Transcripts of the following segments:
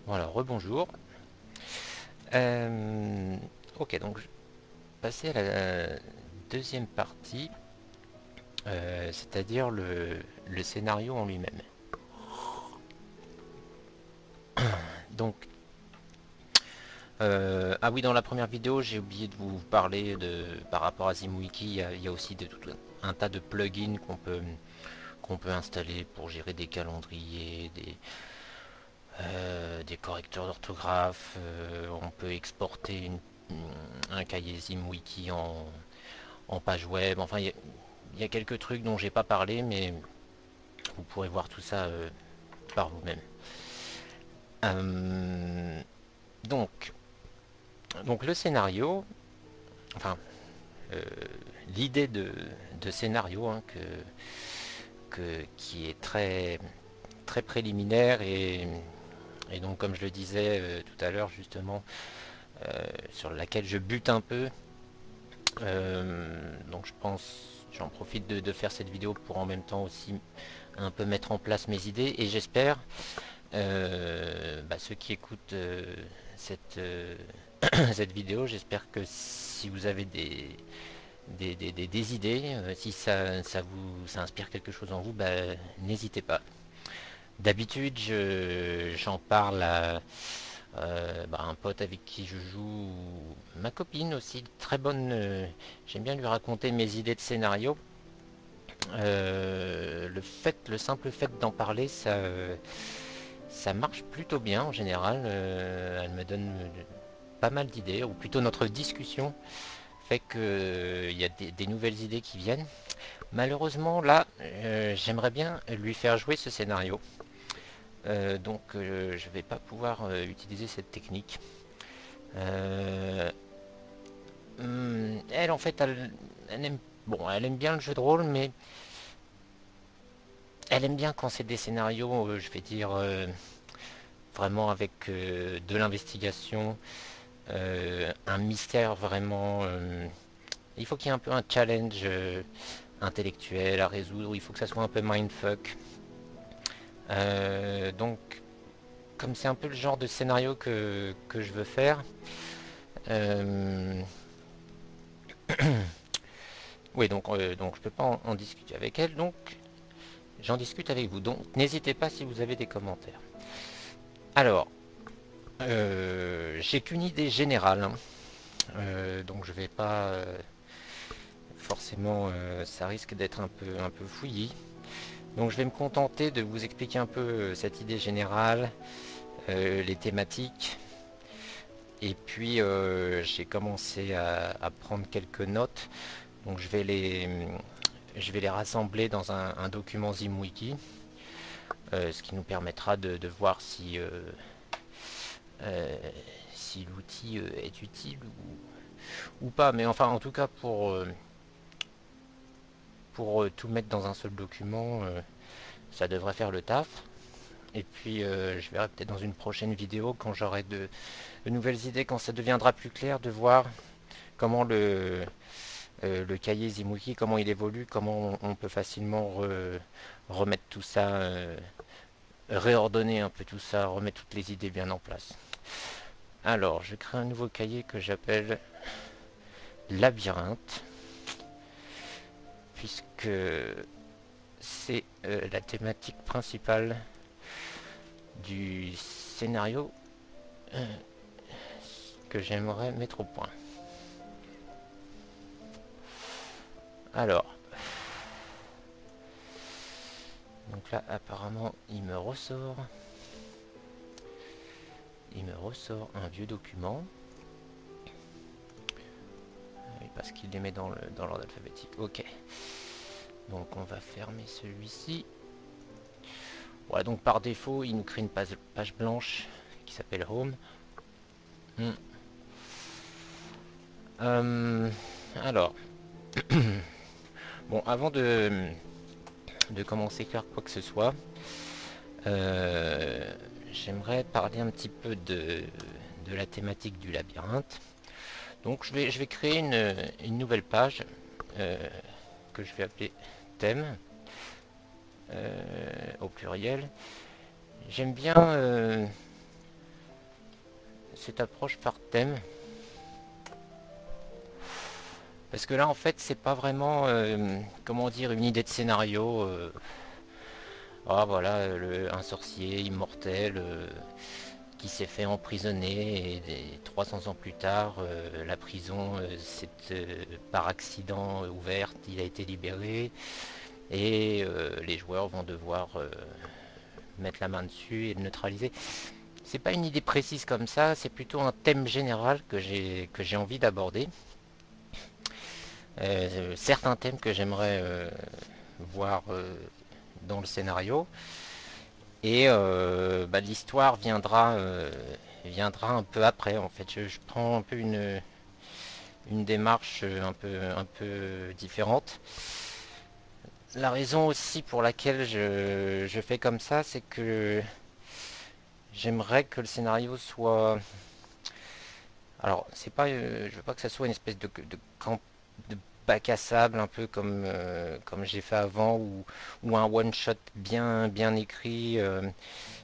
Voilà, rebonjour. Euh, ok, donc je vais passer à la deuxième partie, c'est-à-dire le scénario en lui-même. Donc, ah oui, dans la première vidéo, j'ai oublié de vous parler par rapport à ZimWiki, il y a aussi tout un tas de plugins qu'on peut installer pour gérer des calendriers, des correcteurs d'orthographe. On peut exporter un cahier ZimWiki en page web. Enfin, il y a quelques trucs dont j'ai pas parlé, mais vous pourrez voir tout ça par vous-même. Euh, donc, donc le scénario, enfin euh, l'idée de scénario qui est très très préliminaire et donc comme je le disais tout à l'heure justement sur laquelle je bute un peu. Donc je pense, j'en profite de faire cette vidéo pour en même temps aussi un peu mettre en place mes idées et j'espère ceux qui écoutent cette, cette vidéo, j'espère que si vous avez des idées, si ça inspire quelque chose en vous, n'hésitez pas. D'habitude, j'en parle à un pote avec qui je joue, ma copine aussi, très bonne. J'aime bien lui raconter mes idées de scénario. Le simple fait d'en parler, ça marche plutôt bien en général. Elle me donne pas mal d'idées, ou plutôt notre discussion fait qu'il y a des nouvelles idées qui viennent. Malheureusement, là, j'aimerais bien lui faire jouer ce scénario. Donc, je vais pas pouvoir utiliser cette technique. Euh, Elle, en fait, elle aime bien le jeu de rôle, mais elle aime bien quand c'est des scénarios, je vais dire, vraiment avec de l'investigation, un mystère vraiment. Il faut qu'il y ait un peu un challenge intellectuel à résoudre, il faut que ça soit un peu mindfuck. Donc, comme c'est un peu le genre de scénario que je veux faire, euh, oui, donc je peux pas en discuter avec elle, donc j'en discute avec vous. Donc, n'hésitez pas si vous avez des commentaires. Alors, j'ai qu'une idée générale, hein. Donc je vais pas forcément, ça risque d'être un peu fouillis. Donc je vais me contenter de vous expliquer un peu cette idée générale, les thématiques. Et puis j'ai commencé à prendre quelques notes. Donc je vais les rassembler dans un document ZimWiki, ce qui nous permettra de voir euh, si l'outil est utile ou pas. Mais enfin, en tout cas, pour tout mettre dans un seul document, ça devrait faire le taf. Et puis, je verrai peut-être dans une prochaine vidéo, quand j'aurai de nouvelles idées, quand ça deviendra plus clair, de voir comment le cahier Zimuki, comment il évolue, comment on peut facilement remettre tout ça, réordonner un peu tout ça, remettre toutes les idées bien en place. Alors, je crée un nouveau cahier que j'appelle Labyrinthe, puisque c'est la thématique principale du scénario que j'aimerais mettre au point. Alors, donc là apparemment il me ressort un vieux document parce qu'il les met dans l'ordre alphabétique. Ok, donc on va fermer celui-ci. Voilà, donc par défaut il nous crée une page blanche qui s'appelle Home. Hmm. Euh, alors, bon, avant de commencer faire quoi que ce soit, euh, j'aimerais parler un petit peu de la thématique du labyrinthe. Donc je vais créer une nouvelle page euh, que je vais appeler thème au pluriel. J'aime bien cette approche par thème. Parce que là, en fait, c'est pas vraiment, comment dire, une idée de scénario. Ah, voilà, un sorcier immortel qui s'est fait emprisonner et 300 ans plus tard, la prison s'est par accident ouverte, il a été libéré et les joueurs vont devoir mettre la main dessus et le neutraliser. C'est pas une idée précise comme ça, c'est plutôt un thème général que j'ai envie d'aborder. Certains thèmes que j'aimerais voir dans le scénario. Et l'histoire viendra un peu après. En fait, je prends un peu une démarche un peu différente. La raison aussi pour laquelle je fais comme ça, c'est que j'aimerais que le scénario soit. Alors, c'est pas, je veux pas que ça soit une espèce de bac à sable, un peu comme j'ai fait avant, ou un one shot bien écrit.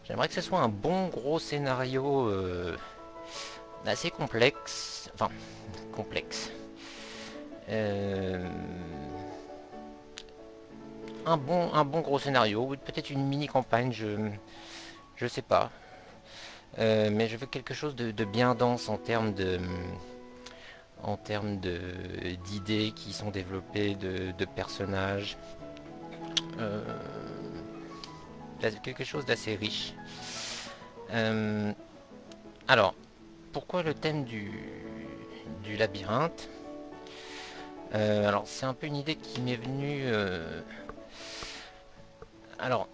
J'aimerais que ce soit un bon gros scénario assez complexe. Enfin, complexe. Euh, un bon gros scénario, ou peut-être une mini campagne, je sais pas. Mais je veux quelque chose de bien dense en termes d'idées qui sont développées, de personnages. Euh, quelque chose d'assez riche. Euh, alors, pourquoi le thème du labyrinthe? Alors, c'est un peu une idée qui m'est venue. Alors,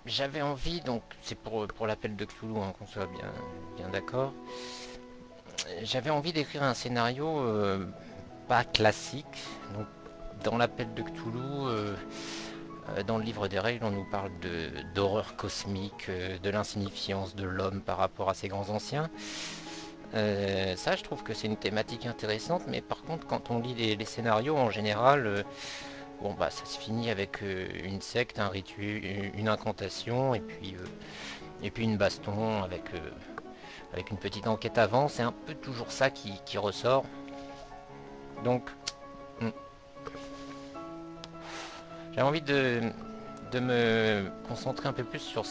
j'avais envie, donc c'est pour l'appel de Cthulhu, hein, qu'on soit bien d'accord. J'avais envie d'écrire un scénario pas classique. Donc, dans l'appel de Cthulhu, dans le livre des règles, on nous parle d'horreur cosmique, de l'insignifiance de l'homme par rapport à ses grands anciens. Ça, je trouve que c'est une thématique intéressante, mais par contre, quand on lit les scénarios, en général, bon, bah, ça se finit avec une secte, un rituel, une incantation, et puis une baston avec une petite enquête avant. C'est un peu toujours ça qui ressort. Donc, hmm, j'ai envie de me concentrer un peu plus sur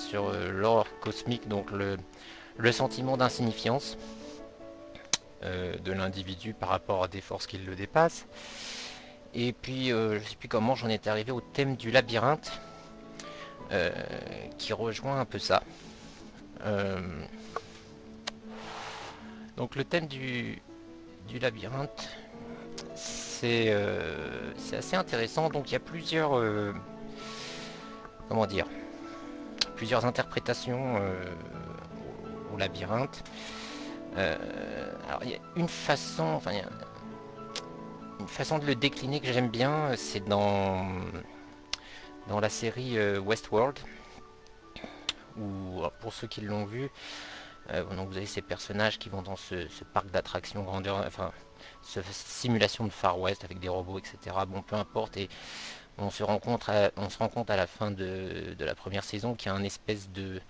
l'horreur cosmique, donc le sentiment d'insignifiance de l'individu par rapport à des forces qui le dépassent. Et puis, je sais plus comment j'en étais arrivé au thème du labyrinthe, euh, qui rejoint un peu ça. Euh, donc, le thème du labyrinthe, c'est assez intéressant. Donc, il y a comment dire, plusieurs interprétations au labyrinthe. Alors, il y a une façon, enfin, il y a une façon de le décliner que j'aime bien, c'est dans la série Westworld, où pour ceux qui l'ont vu, donc vous avez ces personnages qui vont dans ce parc d'attractions grandeur, enfin, cette simulation de Far West avec des robots, etc. Bon, peu importe, et on se rend compte à la fin de la première saison qu'il y a un espèce de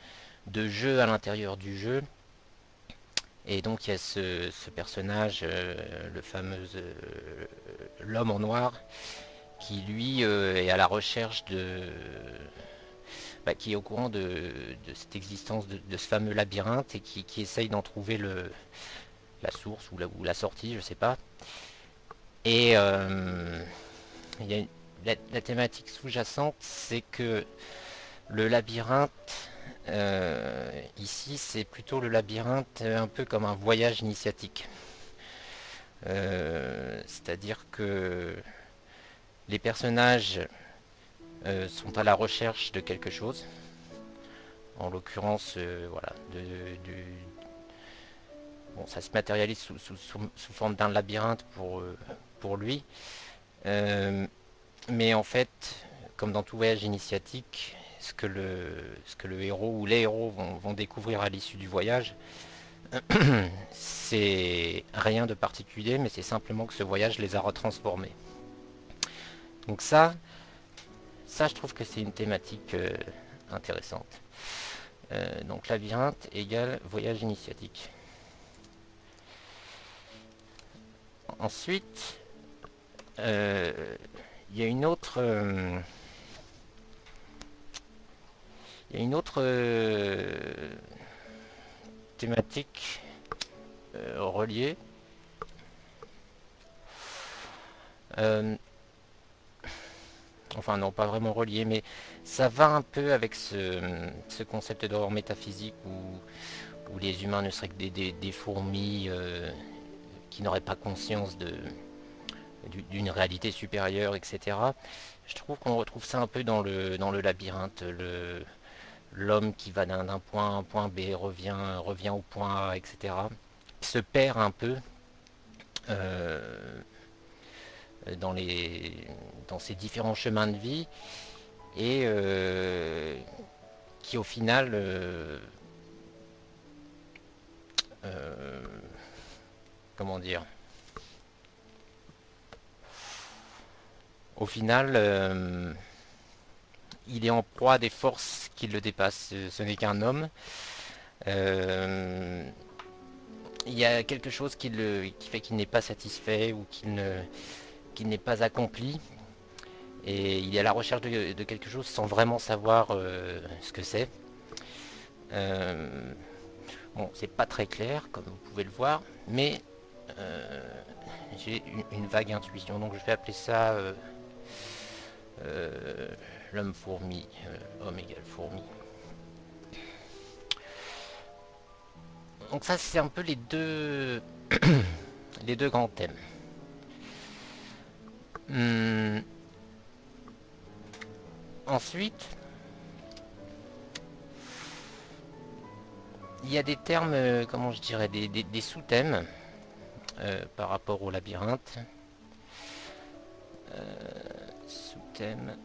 jeu à l'intérieur du jeu. Et donc il y a ce personnage, le fameux l'homme en noir, qui lui est à la recherche qui est au courant de cette existence de ce fameux labyrinthe et qui essaye d'en trouver la source ou la sortie, je sais pas. Et il y a la thématique sous-jacente, c'est que le labyrinthe, ici, c'est plutôt le labyrinthe un peu comme un voyage initiatique. C'est-à-dire que les personnages sont à la recherche de quelque chose. En l'occurrence, voilà, bon, ça se matérialise sous forme d'un labyrinthe pour lui. Euh, mais en fait, comme dans tout voyage initiatique, ce que le héros ou les héros vont découvrir à l'issue du voyage, c'est rien de particulier, mais c'est simplement que ce voyage les a retransformés. Donc ça je trouve que c'est une thématique intéressante. Donc labyrinthe égale voyage initiatique. Ensuite, il y a une autre, il y a une autre thématique reliée. Euh, enfin non, pas vraiment reliée, mais ça va un peu avec ce concept d'horreur métaphysique où les humains ne seraient que des fourmis qui n'auraient pas conscience d'une réalité supérieure, etc. Je trouve qu'on retrouve ça un peu dans le labyrinthe, l'homme qui va d'un point A à un point B, revient au point A, etc. Se perd un peu euh, dans, dans ces différents chemins de vie et qui au final euh, comment dire, au final il est en proie à des forces qui le dépassent. Ce n'est qu'un homme. Euh, il y a quelque chose qui fait qu'il n'est pas satisfait ou qu'il n'est pas accompli. Et il est à la recherche de quelque chose sans vraiment savoir ce que c'est. Euh, bon, c'est pas très clair, comme vous pouvez le voir, mais euh, j'ai une vague intuition, donc je vais appeler ça euh, l'homme fourmi, homme égale fourmi. Donc ça, c'est un peu les deux grands thèmes. Hum, ensuite, il y a des termes, comment je dirais, des sous-thèmes par rapport au labyrinthe. Sous-thème.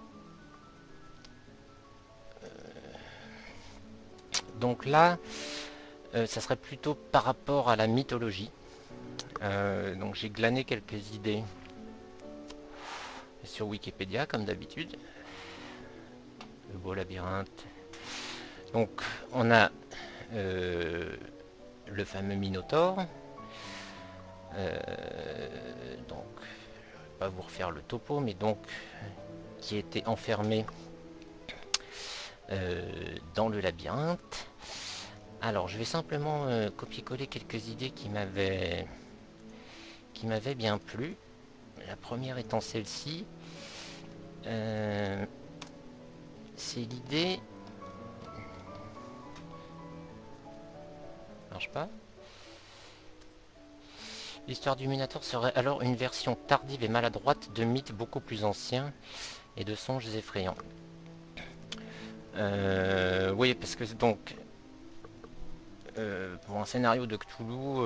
Donc là, ça serait plutôt par rapport à la mythologie. Donc j'ai glané quelques idées sur Wikipédia, comme d'habitude. Le beau labyrinthe. Donc on a le fameux Minotaure. Donc, je ne vais pas vous refaire le topo, mais donc qui était enfermé dans le labyrinthe. Alors, je vais simplement copier-coller quelques idées qui m'avaient bien plu. La première étant celle-ci. C'est l'idée. Marche pas. L'histoire du Minotaure serait alors une version tardive et maladroite de mythes beaucoup plus anciens et de songes effrayants. Oui, parce que donc pour un scénario de Cthulhu,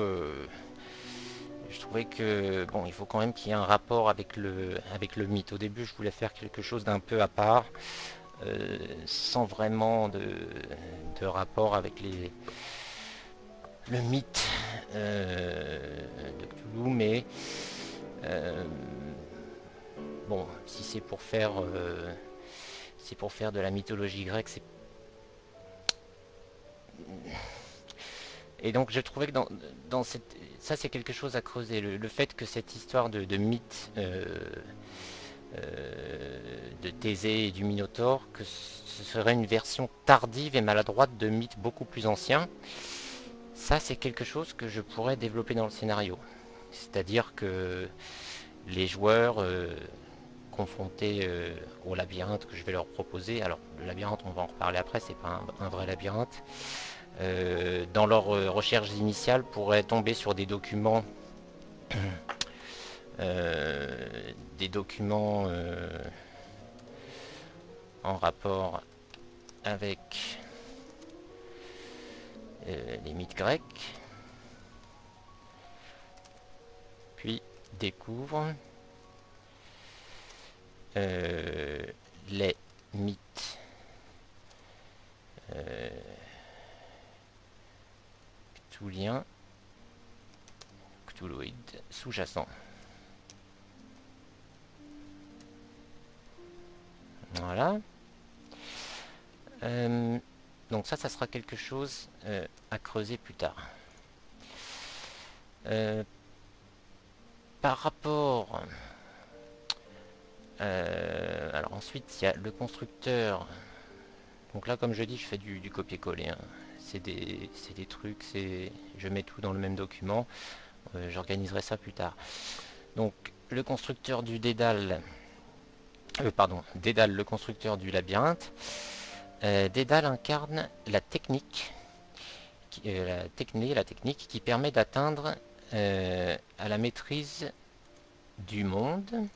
je trouvais que bon, il faut quand même qu'il y ait un rapport avec le mythe. Au début, je voulais faire quelque chose d'un peu à part, sans vraiment de rapport avec le mythe de Cthulhu, mais euh, bon, si c'est pour faire de la mythologie grecque, c'est et donc je trouvais que dans ça c'est quelque chose à creuser, le fait que cette histoire de mythe de Thésée et du Minotaure, que ce serait une version tardive et maladroite de mythes beaucoup plus anciens, ça c'est quelque chose que je pourrais développer dans le scénario. C'est-à-dire que les joueurs confrontés au labyrinthe que je vais leur proposer, alors le labyrinthe on va en reparler après, c'est pas un vrai labyrinthe, dans leurs recherches initiales pourraient tomber sur des documents en rapport avec les mythes grecs, puis découvrent les mythes cthulhiens, cthulhuides sous-jacents. Voilà. Donc ça sera quelque chose à creuser plus tard. Par rapport... alors ensuite, il y a le constructeur. Donc là, comme je dis, je fais du copier-coller, hein. C'est des trucs, je mets tout dans le même document. J'organiserai ça plus tard. Donc, le constructeur du Dédale... pardon, Dédale, le constructeur du labyrinthe. Dédale incarne la technique, la technique qui permet d'atteindre à la maîtrise du monde,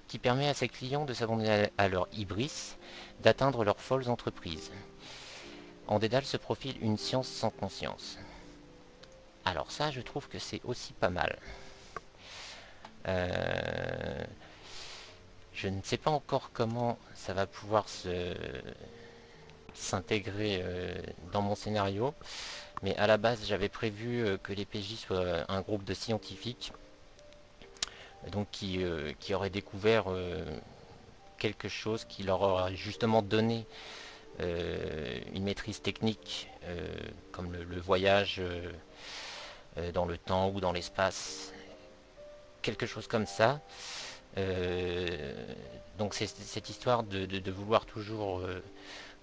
qui permet à ses clients de s'abandonner à leur hybris, d'atteindre leurs folles entreprises. En Dédale se profile une science sans conscience. Alors ça, je trouve que c'est aussi pas mal. Je ne sais pas encore comment ça va pouvoir s'intégrer dans mon scénario, mais à la base, j'avais prévu que les PJ soient un groupe de scientifiques, donc qui auraient découvert quelque chose qui leur aurait justement donné une maîtrise technique, comme le voyage dans le temps ou dans l'espace, quelque chose comme ça. Donc c'est cette histoire de vouloir toujours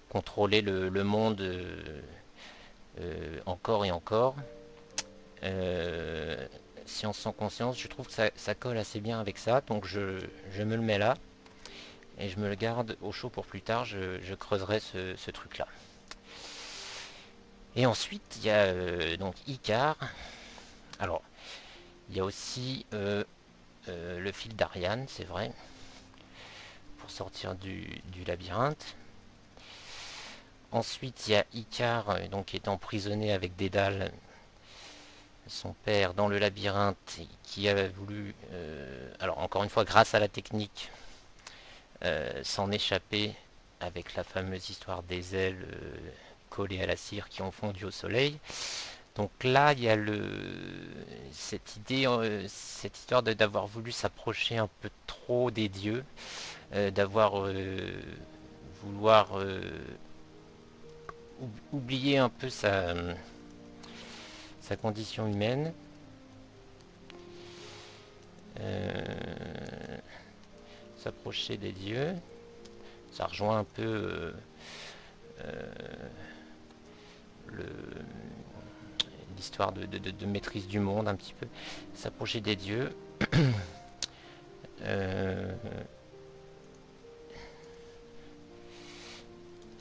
contrôler le monde encore et encore. Science sans conscience, je trouve que ça colle assez bien avec ça, donc je me le mets là et je me le garde au chaud pour plus tard. Je creuserai ce truc là. Et ensuite il y a donc Icar. Alors il y a aussi le fil d'Ariane, c'est vrai, pour sortir du labyrinthe. Ensuite, il y a Icar, donc, qui est emprisonné avec Dédale, son père, dans le labyrinthe, qui a voulu, alors encore une fois, grâce à la technique, s'en échapper avec la fameuse histoire des ailes collées à la cire qui ont fondu au soleil. Donc là, il y a cette idée, cette histoire d'avoir voulu s'approcher un peu trop des dieux, d'avoir vouloir oublier un peu sa condition humaine. S'approcher des dieux. Ça rejoint un peu l'histoire de maîtrise du monde, un petit peu. S'approcher des dieux.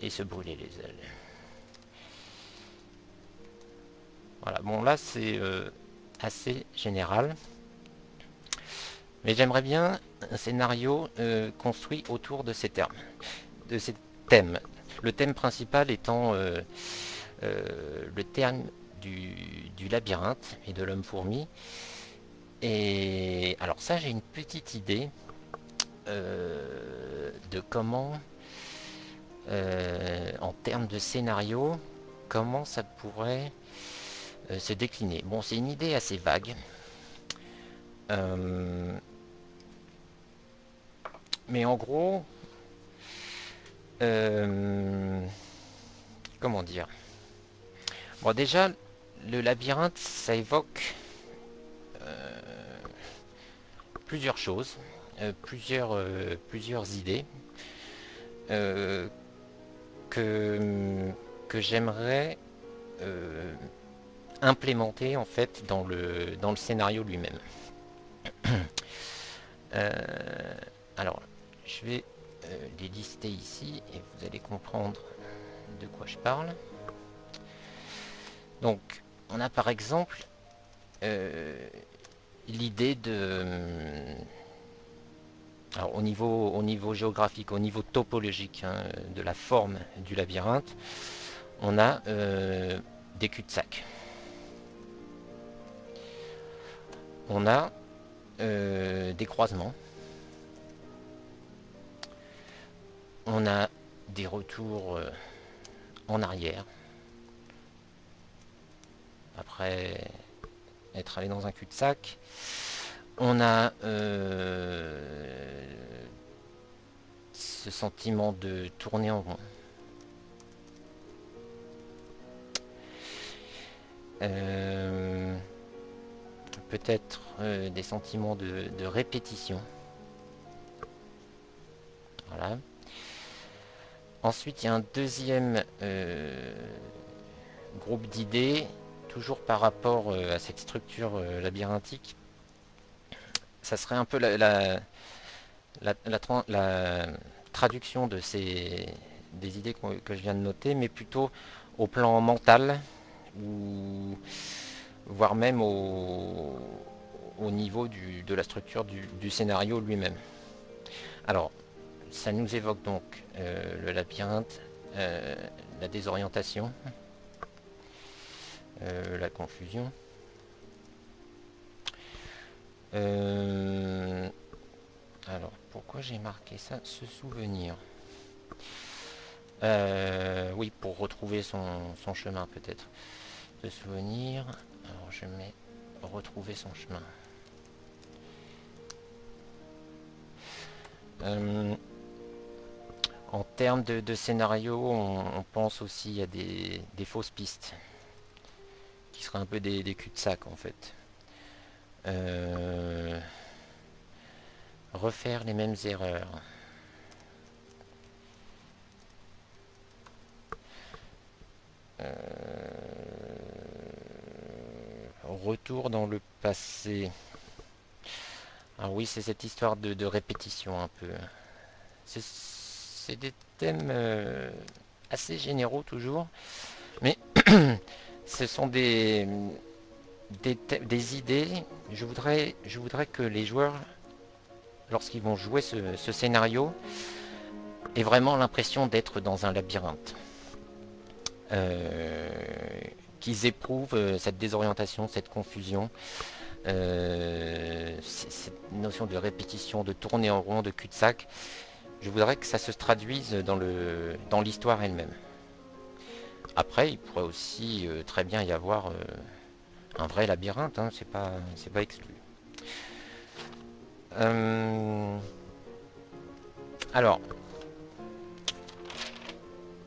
Et se brûler les ailes. Voilà, bon là c'est assez général. Mais j'aimerais bien un scénario construit autour de ces termes, de ces thèmes. Le thème principal étant le terme du labyrinthe et de l'homme-fourmi. Et alors ça, j'ai une petite idée de comment, en termes de scénario, comment ça pourrait se décliner. Bon, c'est une idée assez vague. Mais en gros, comment dire? Bon, déjà, le labyrinthe, ça évoque plusieurs choses, plusieurs idées euh, que, que j'aimerais implémenter en fait dans le scénario lui-même. Alors, je vais les lister ici et vous allez comprendre de quoi je parle. Donc, on a par exemple l'idée de... Alors, au niveau géographique, au niveau topologique, hein, de la forme du labyrinthe, on a des cul-de-sac. On a des croisements. On a des retours en arrière. Après être allé dans un cul-de-sac. On a ce sentiment de tourner en rond. peut-être des sentiments de répétition. Voilà. Ensuite, il y a un deuxième groupe d'idées, toujours par rapport à cette structure labyrinthique. Ça serait un peu la traduction des idées que je viens de noter, mais plutôt au plan mental, ou voire même au niveau de la structure du scénario lui-même. Alors, ça nous évoque donc le labyrinthe, la désorientation, la confusion. Alors, pourquoi j'ai marqué ça? Se souvenir. Oui, pour retrouver son chemin peut-être. Se souvenir. Alors, je mets retrouver son chemin. En termes de scénario, on pense aussi à des fausses pistes, qui seraient un peu des cul-de-sac en fait. Refaire les mêmes erreurs. Retour dans le passé. Ah oui, c'est cette histoire de répétition un peu. C'est des thèmes assez généraux toujours, mais ce sont des idées. Je voudrais que les joueurs, lorsqu'ils vont jouer ce scénario, aient vraiment l'impression d'être dans un labyrinthe. Qu'ils éprouvent cette désorientation, cette confusion, cette notion de répétition, de tourner en rond, de cul-de-sac. Je voudrais que ça se traduise dans l'histoire elle-même. Après, il pourrait aussi très bien y avoir un vrai labyrinthe, hein, c'est pas exclu. Alors,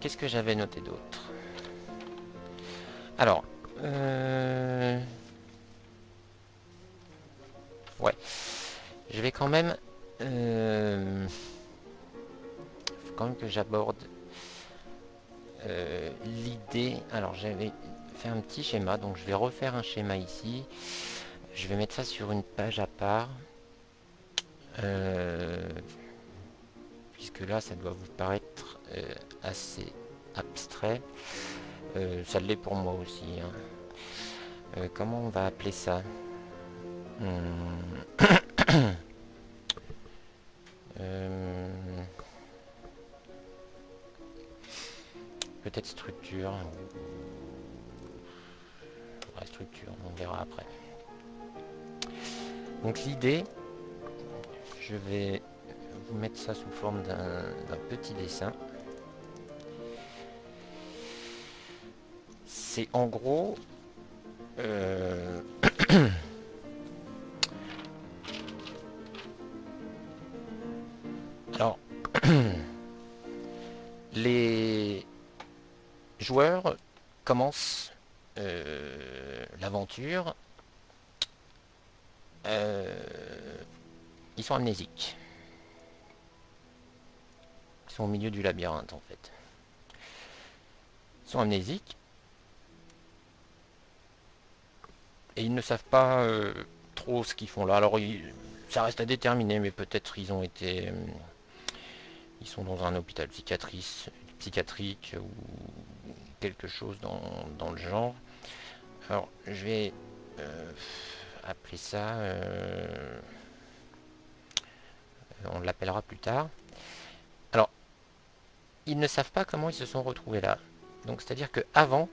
qu'est-ce que j'avais noté d'autre? Alors, ouais, je vais quand même que j'aborde l'idée. Alors, j'avais fait un petit schéma, donc je vais refaire un schéma ici. Je vais mettre ça sur une page à part. Puisque là, ça doit vous paraître assez abstrait. Ça l'est pour moi aussi, hein. Comment on va appeler ça? Peut-être structure. Ouais, structure, on verra après. Donc l'idée, je vais vous mettre ça sous forme d'un petit dessin. C'est en gros alors les joueurs commencent l'aventure, ils sont amnésiques. Ils sont au milieu du labyrinthe en fait. Ils sont amnésiques et ils ne savent pas trop ce qu'ils font là. Alors ça reste à déterminer, mais peut-être ils ont été ils sont dans un hôpital psychiatrique ou quelque chose dans le genre. Alors je vais appeler ça on l'appellera plus tard. Alors ils ne savent pas comment ils se sont retrouvés là. Donc c'est à dire que avant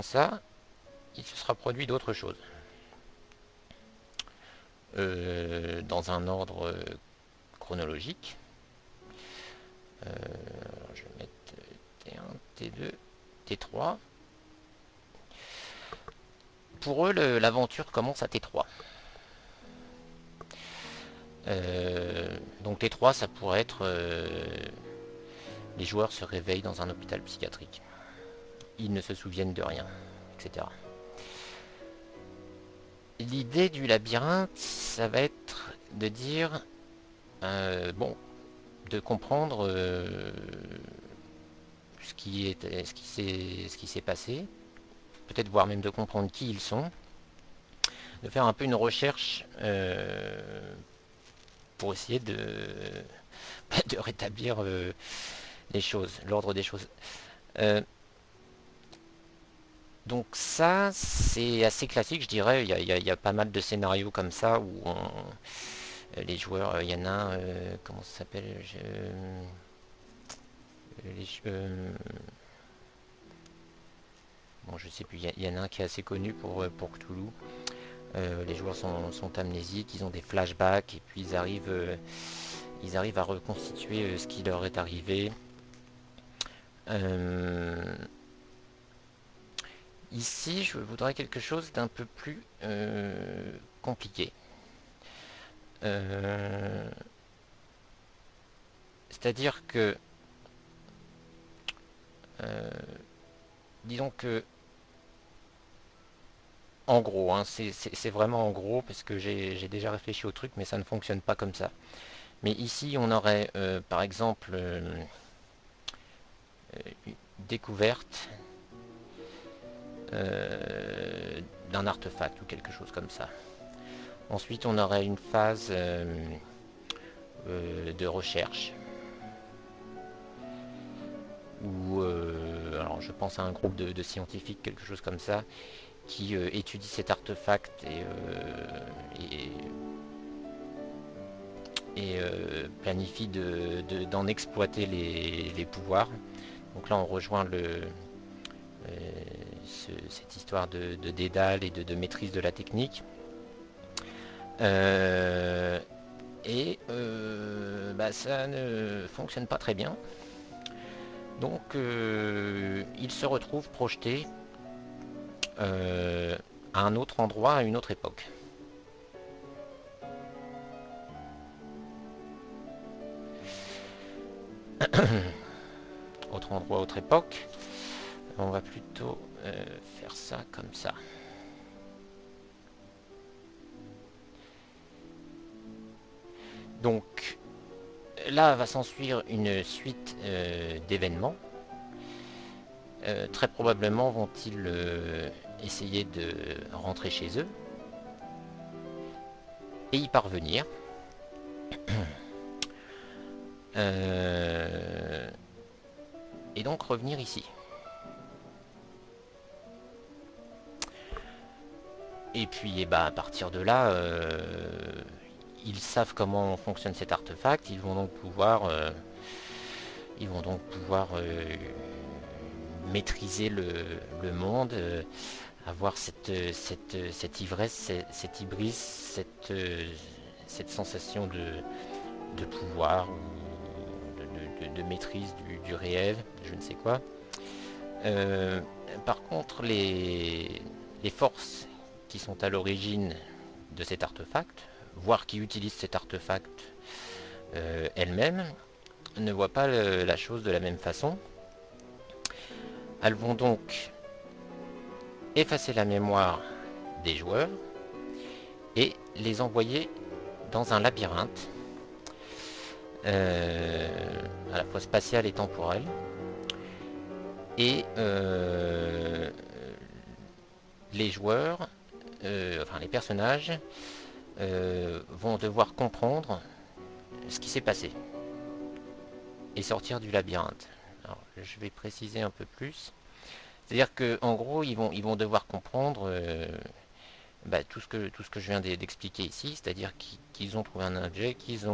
ça, il se sera produit d'autres choses. Dans un ordre chronologique. Je vais mettre T1, T2, T3. Pour eux, l'aventure commence à T3. Donc T3, ça pourrait être les joueurs se réveillent dans un hôpital psychiatrique. Ils ne se souviennent de rien, etc. l'idée du labyrinthe, ça va être de dire, bon, de comprendre ce qui s'est passé, peut-être voire même de comprendre qui ils sont, de faire un peu une recherche pour essayer de rétablir les choses, l'ordre des choses. Euh, donc ça, c'est assez classique, je dirais. Il y a pas mal de scénarios comme ça où les joueurs, il y en a un, comment ça s'appelle bon, je sais plus, il y en a un qui est assez connu pour Cthulhu. Les joueurs sont amnésiques, ils ont des flashbacks et puis ils arrivent à reconstituer ce qui leur est arrivé. Euh, Ici, je voudrais quelque chose d'un peu plus compliqué. Euh, C'est-à-dire que, euh, disons que, en gros, hein, c'est vraiment en gros, parce que j'ai déjà réfléchi au truc, mais ça ne fonctionne pas comme ça. Mais ici, on aurait, par exemple, une découverte d'un artefact ou quelque chose comme ça. Ensuite, on aurait une phase de recherche où, alors je pense à un groupe de scientifiques, quelque chose comme ça, qui étudie cet artefact et planifie d'en exploiter les pouvoirs. Donc là, on rejoint cette histoire de dédale et de maîtrise de la technique. Euh, bah, ça ne fonctionne pas très bien. Donc il se retrouve projeté à un autre endroit, à une autre époque. Autre endroit, autre époque. On va plutôt faire ça comme ça. Donc là va s'ensuivre une suite d'événements. Très probablement vont-ils essayer de rentrer chez eux et y parvenir. Euh, et donc revenir ici. Et puis et bah, à partir de là, ils savent comment fonctionne cet artefact, ils vont donc pouvoir maîtriser le monde, avoir cette ivresse, cette hybris, cette sensation de pouvoir ou de maîtrise du réel, je ne sais quoi. Euh, Par contre, les forces qui sont à l'origine de cet artefact, voire qui utilisent cet artefact elles-mêmes, ne voient pas la chose de la même façon. Elles vont donc effacer la mémoire des joueurs et les envoyer dans un labyrinthe à la fois spatial et temporel. Et les joueurs, enfin les personnages, vont devoir comprendre ce qui s'est passé et sortir du labyrinthe. Alors, je vais préciser un peu plus. C'est-à-dire qu'en gros, ils vont devoir comprendre bah, tout ce que je viens d'expliquer ici, c'est-à-dire qu'ils ont trouvé un objet, ils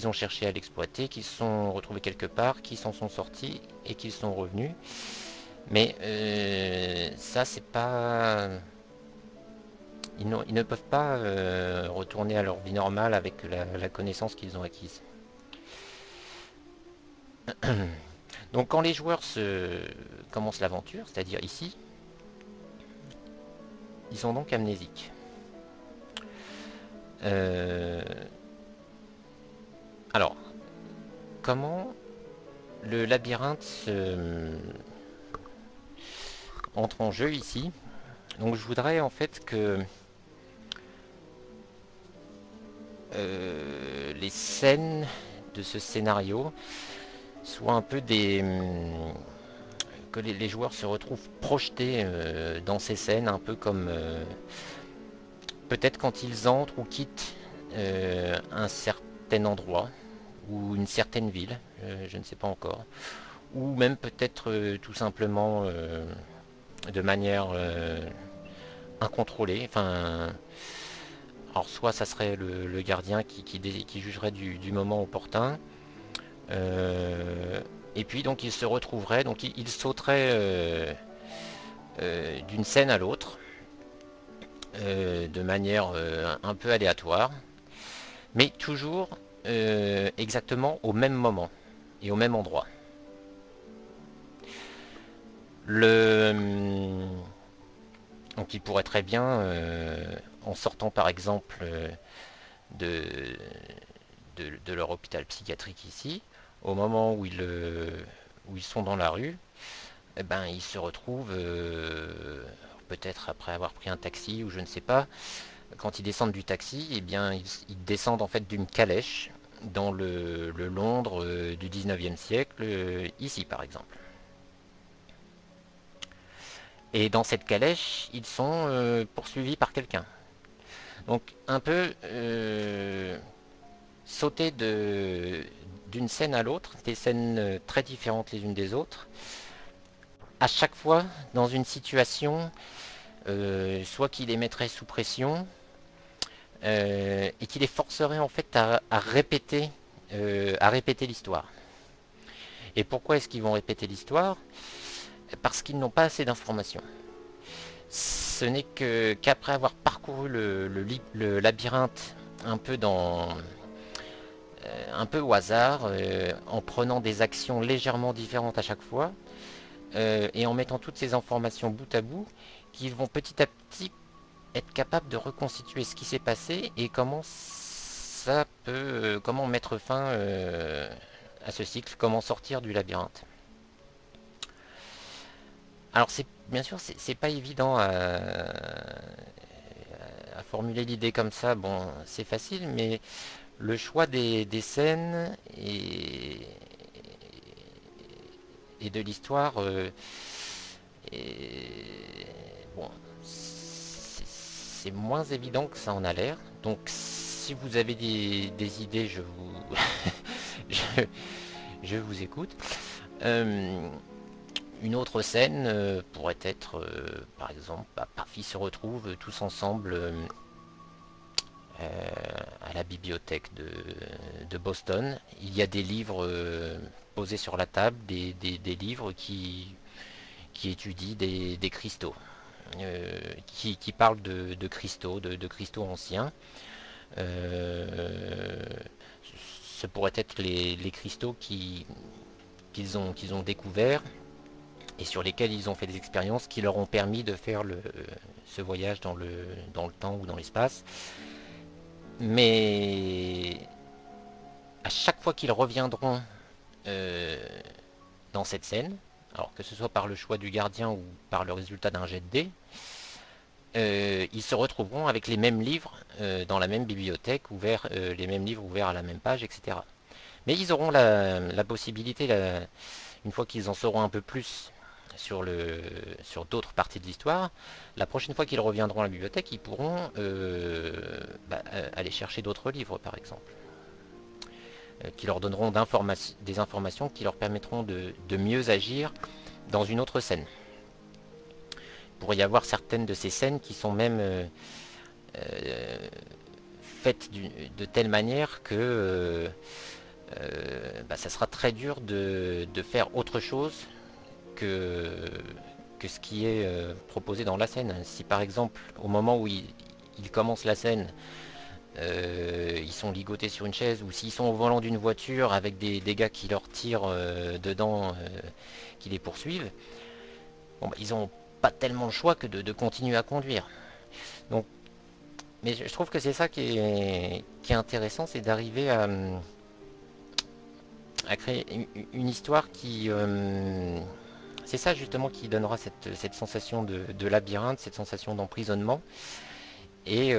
ont cherché à l'exploiter, qu'ils se sont retrouvés quelque part, qu'ils s'en sont sortis et qu'ils sont revenus. Mais ça, c'est pas. Ils ne peuvent pas retourner à leur vie normale avec la connaissance qu'ils ont acquise. Donc quand les joueurs commencent l'aventure, c'est-à-dire ici, ils sont donc amnésiques. Euh, alors, comment le labyrinthe entre en jeu ici? Donc je voudrais en fait que les scènes de ce scénario soient un peu que les joueurs se retrouvent projetés dans ces scènes, un peu comme peut-être quand ils entrent ou quittent un certain endroit ou une certaine ville, je ne sais pas encore, ou même peut-être tout simplement de manière incontrôlée. Enfin, alors soit ça serait le gardien qui jugerait du moment opportun, et puis donc il se retrouverait, donc il sauterait d'une scène à l'autre, de manière un peu aléatoire, mais toujours exactement au même moment et au même endroit. Le... Donc il pourrait très bien, en sortant par exemple de, de leur hôpital psychiatrique ici, au moment où ils sont dans la rue, eh ben, ils se retrouvent, peut-être après avoir pris un taxi ou je ne sais pas, quand ils descendent du taxi, eh bien, ils descendent en fait d'une calèche dans le Londres du 19e siècle, ici par exemple. Et dans cette calèche, ils sont poursuivis par quelqu'un. Donc un peu sauter d'une scène à l'autre, des scènes très différentes les unes des autres, à chaque fois dans une situation, soit qui les mettrait sous pression, et qui les forcerait en fait à répéter l'histoire. Et pourquoi est-ce qu'ils vont répéter l'histoire? Parce qu'ils n'ont pas assez d'informations. Ce n'est qu'après avoir parcouru le labyrinthe un peu un peu au hasard, en prenant des actions légèrement différentes à chaque fois, et en mettant toutes ces informations bout à bout, qu'ils vont petit à petit être capables de reconstituer ce qui s'est passé et comment mettre fin à ce cycle, comment sortir du labyrinthe. Alors c'est bien sûr c'est pas évident à formuler l'idée comme ça. Bon, c'est facile, mais le choix des scènes et de l'histoire, bon, c'est moins évident que ça en a l'air. Donc si vous avez des idées, je, je vous écoute. Euh, une autre scène pourrait être, par exemple, Parfy se retrouvent tous ensemble à la bibliothèque de Boston. Il y a des livres posés sur la table, des livres qui étudient des cristaux, qui parlent de cristaux, de cristaux anciens. Euh, Ce pourrait être les cristaux qu'ils ont découverts et sur lesquels ils ont fait des expériences qui leur ont permis de faire ce voyage dans le temps ou dans l'espace. Mais à chaque fois qu'ils reviendront euh, dans cette scène, alors que ce soit par le choix du gardien ou par le résultat d'un jet de dés, ils se retrouveront avec les mêmes livres dans la même bibliothèque, les mêmes livres ouverts à la même page, etc. Mais ils auront la possibilité, une fois qu'ils en sauront un peu plus sur d'autres parties de l'histoire, la prochaine fois qu'ils reviendront à la bibliothèque, ils pourront aller chercher d'autres livres, par exemple, qui leur donneront des informations qui leur permettront de mieux agir dans une autre scène. Il pourrait y avoir certaines de ces scènes qui sont même euh, faites de telle manière que ça sera très dur de faire autre chose que ce qui est proposé dans la scène. Si par exemple, au moment où ils commencent la scène, ils sont ligotés sur une chaise, ou s'ils sont au volant d'une voiture avec des gars qui leur tirent dedans, qui les poursuivent, bon, ils n'ont pas tellement le choix que de continuer à conduire. Donc, mais je trouve que c'est ça qui est intéressant, c'est d'arriver à créer une histoire qui, c'est ça justement qui donnera cette sensation de labyrinthe, cette sensation d'emprisonnement. Et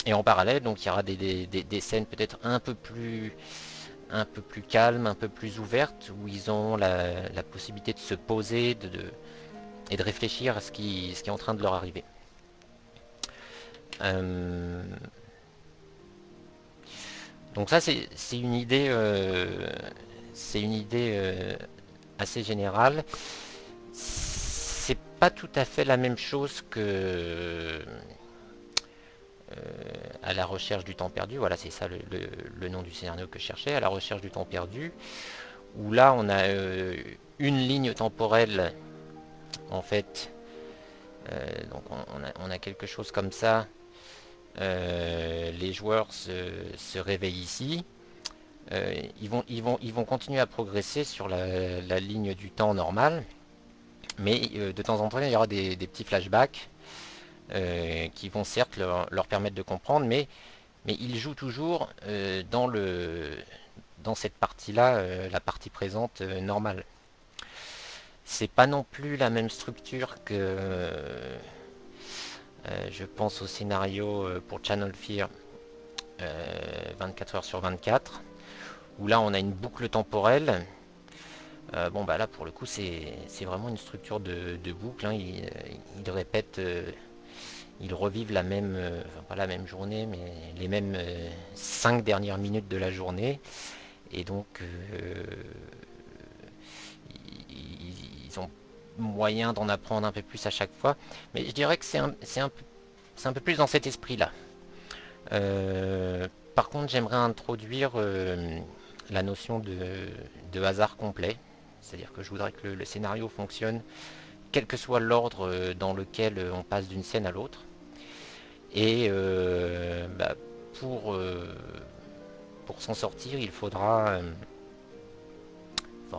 Et en parallèle, donc il y aura des scènes peut-être un peu plus calmes, un peu plus ouvertes, où ils ont la possibilité de se poser et de réfléchir à ce qui est en train de leur arriver. Euh, donc ça, c'est une idée assez générale. C'est pas tout à fait la même chose que à la recherche du temps perdu. Voilà, c'est ça le nom du scénario que je cherchais, à la recherche du temps perdu. Où là, on a une ligne temporelle, en fait. Donc on a quelque chose comme ça. Les joueurs se réveillent ici. Ils vont continuer à progresser sur la ligne du temps normale. Mais de temps en temps, il y aura des petits flashbacks qui vont certes leur permettre de comprendre, mais ils jouent toujours dans cette partie-là, la partie présente normale. C'est pas non plus la même structure que je pense au scénario pour Channel Fear 24 heures sur 24, où là on a une boucle temporelle. Bon bah là pour le coup c'est vraiment une structure de boucle, hein. Ils répètent, ils revivent la même, enfin pas la même journée, mais les mêmes 5 dernières minutes de la journée. Et donc ils ont moyen d'en apprendre un peu plus à chaque fois. Mais je dirais que c'est un peu plus dans cet esprit-là. Par contre, j'aimerais introduire la notion de hasard complet. C'est-à-dire que je voudrais que le scénario fonctionne quel que soit l'ordre dans lequel on passe d'une scène à l'autre. Et bah, pour, euh, pour s'en sortir, il faudra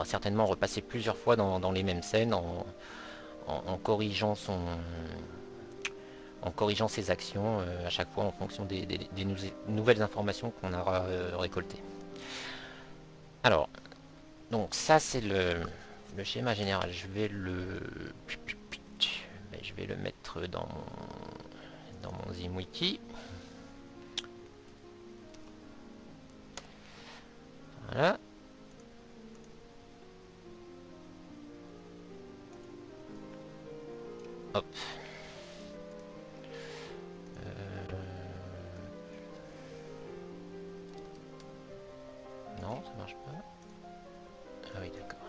certainement repasser plusieurs fois dans les mêmes scènes en corrigeant en corrigeant ses actions à chaque fois en fonction des nouvelles informations qu'on aura récoltées. Alors, donc ça c'est le schéma général. Je vais le mettre dans mon ZimWiki. Voilà. Hop. Non, ça marche pas. Ah oui, d'accord.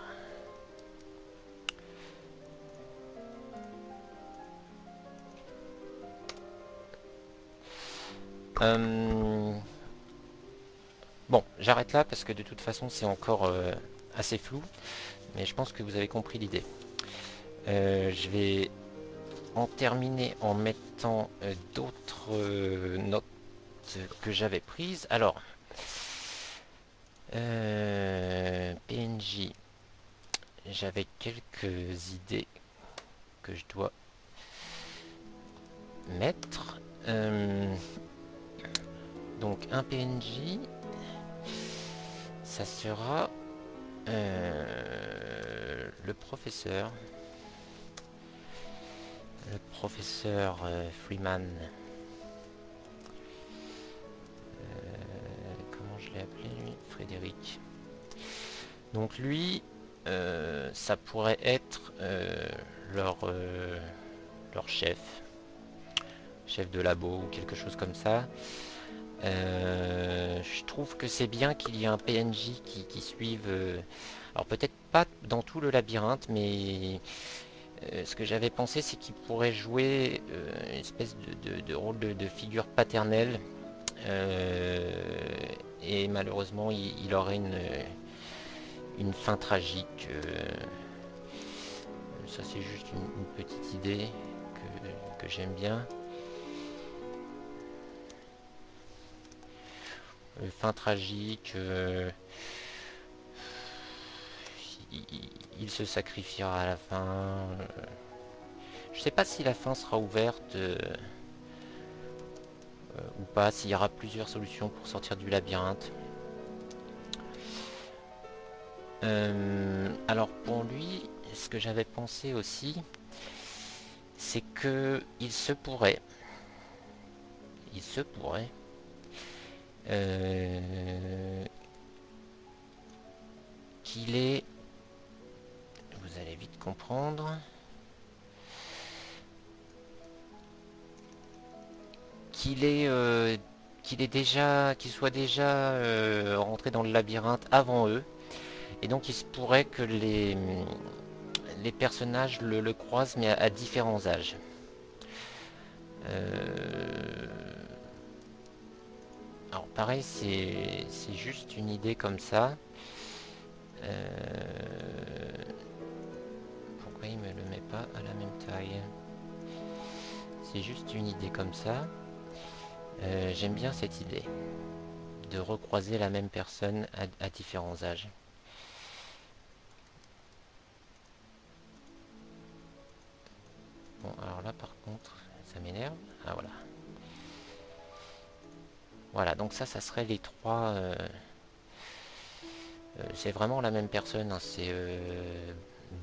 Bon, j'arrête là parce que de toute façon c'est encore assez flou, mais je pense que vous avez compris l'idée. Je vais en terminer en mettant d'autres notes que j'avais prises. Alors, PNJ, j'avais quelques idées que je dois mettre. Donc un PNJ, ça sera le professeur. Le professeur Freeman. Comment je l'ai appelé lui? Frédéric. Donc lui, ça pourrait être leur chef de labo ou quelque chose comme ça. Je trouve que c'est bien qu'il y ait un PNJ qui suive. Alors peut-être pas dans tout le labyrinthe, mais ce que j'avais pensé, c'est qu'il pourrait jouer une espèce de rôle de figure paternelle. Et malheureusement, il aurait une fin tragique. Ça, c'est juste une petite idée que j'aime bien. Fin tragique. Il se sacrifiera à la fin. Je sais pas si la fin sera ouverte ou pas, s'il y aura plusieurs solutions pour sortir du labyrinthe. Alors pour lui, ce que j'avais pensé aussi, c'est que il se pourrait qu'il est, vous allez vite comprendre, qu'il soit déjà rentré dans le labyrinthe avant eux, et donc il se pourrait que les personnages le croisent, mais à différents âges. Alors pareil, c'est juste une idée comme ça. Pourquoi il me le met pas à la même taille? C'est juste une idée comme ça. J'aime bien cette idée de recroiser la même personne à différents âges. Bon, alors là par contre, ça m'énerve. Ah voilà. Voilà, donc ça serait les trois. C'est vraiment la même personne, hein, c'est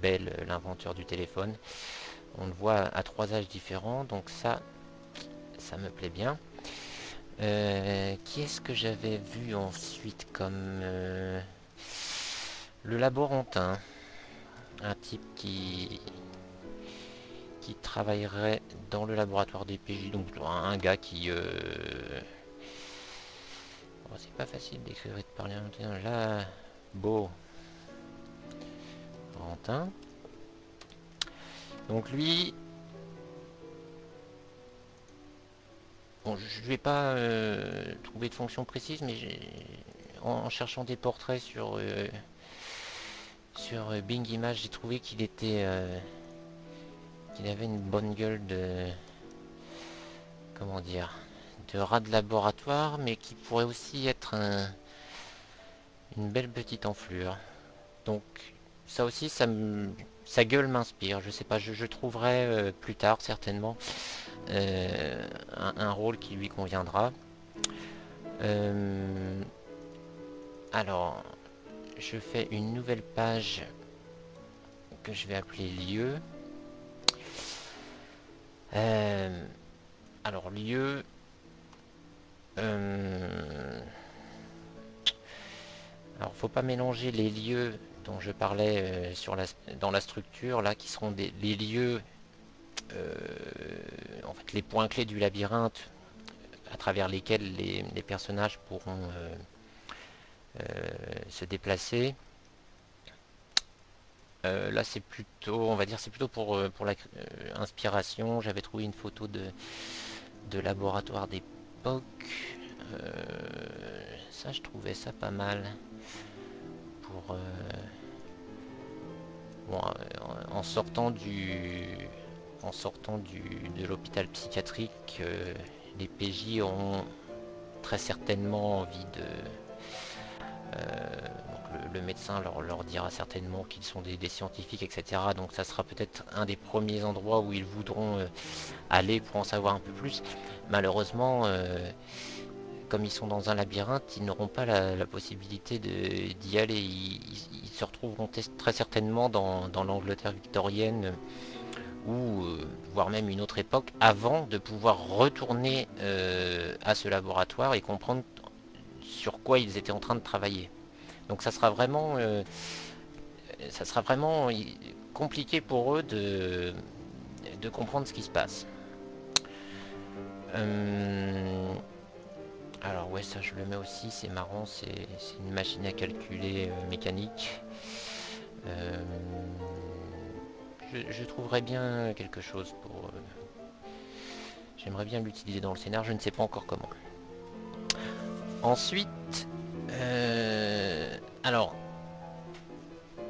Bell, l'inventeur du téléphone. On le voit à trois âges différents, donc ça me plaît bien. Qui est-ce que j'avais vu ensuite comme le laborantin, un type qui travaillerait dans le laboratoire des PJ, donc un gars qui oh, c'est pas facile d'écrire et de parler en même temps. Là, beau Valentin. Donc lui, bon, je ne vais pas trouver de fonction précise, mais en cherchant des portraits sur Bing Images, j'ai trouvé qu'il avait une bonne gueule de, comment dire, de rat de laboratoire, mais qui pourrait aussi être une belle petite enflure. Donc ça aussi, sa gueule m'inspire. Je sais pas, je trouverai plus tard certainement un rôle qui lui conviendra. Alors, je fais une nouvelle page que je vais appeler lieu. Alors lieu, alors faut pas mélanger les lieux dont je parlais dans la structure là, qui seront les lieux, en fait les points clés du labyrinthe à travers lesquels les personnages pourront se déplacer. Là c'est plutôt, on va dire, c'est plutôt pour la inspiration. J'avais trouvé une photo de laboratoire d'époque. Ça, je trouvais ça pas mal pour bon, en sortant de l'hôpital psychiatrique, les PJ auront très certainement envie de donc le médecin leur dira certainement qu'ils sont des scientifiques, etc. Donc ça sera peut-être un des premiers endroits où ils voudront aller pour en savoir un peu plus. Malheureusement, comme ils sont dans un labyrinthe, ils n'auront pas la possibilité d'y aller. Ils se retrouveront très certainement dans l'Angleterre victorienne ou voire même une autre époque avant de pouvoir retourner à ce laboratoire et comprendre sur quoi ils étaient en train de travailler. Donc ça sera vraiment compliqué pour eux de comprendre ce qui se passe. Alors ouais, ça je le mets aussi, c'est marrant, c'est une machine à calculer mécanique. Je trouverais bien quelque chose pour... j'aimerais bien l'utiliser dans le scénar, je ne sais pas encore comment. Ensuite, alors,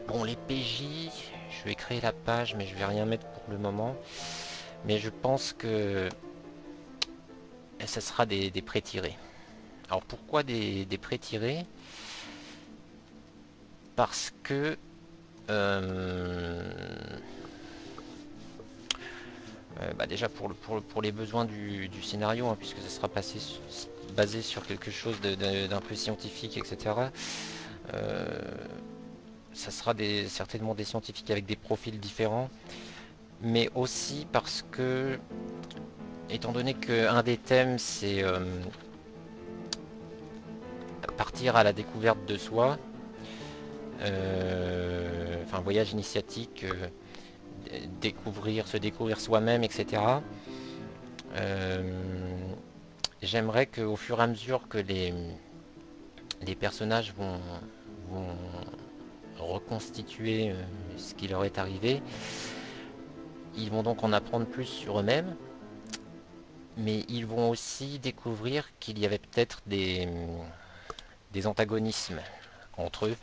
bon, les PJ, je vais créer la page, mais je vais rien mettre pour le moment. Mais je pense que ça sera des pré-tirés. Alors pourquoi des pré-tirés? Parce que bah déjà pour les besoins du scénario, hein, puisque ça sera basé sur quelque chose d'un peu scientifique, etc. Ça sera certainement des scientifiques avec des profils différents, mais aussi parce que étant donné qu'un des thèmes c'est partir à la découverte de soi, enfin voyage initiatique, se découvrir soi-même, etc. J'aimerais qu'au fur et à mesure que les personnages vont reconstituer ce qui leur est arrivé, ils vont donc en apprendre plus sur eux-mêmes, mais ils vont aussi découvrir qu'il y avait peut-être des antagonismes entre eux,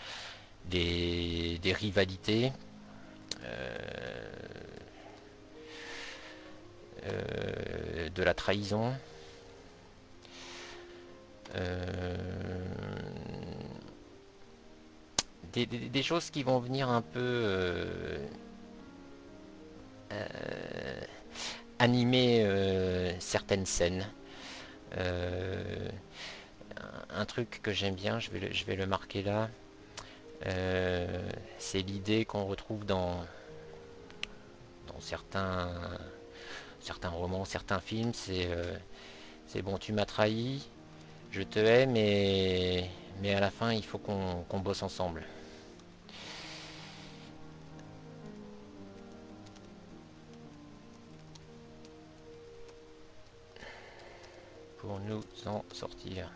des rivalités, de la trahison, des choses qui vont venir un peu animer certaines scènes. Euh, un truc que j'aime bien, je vais le marquer là, c'est l'idée qu'on retrouve dans certains romans, certains films, c'est bon, tu m'as trahi, je te hais, mais à la fin, il faut qu'on bosse ensemble. Pour nous en sortir.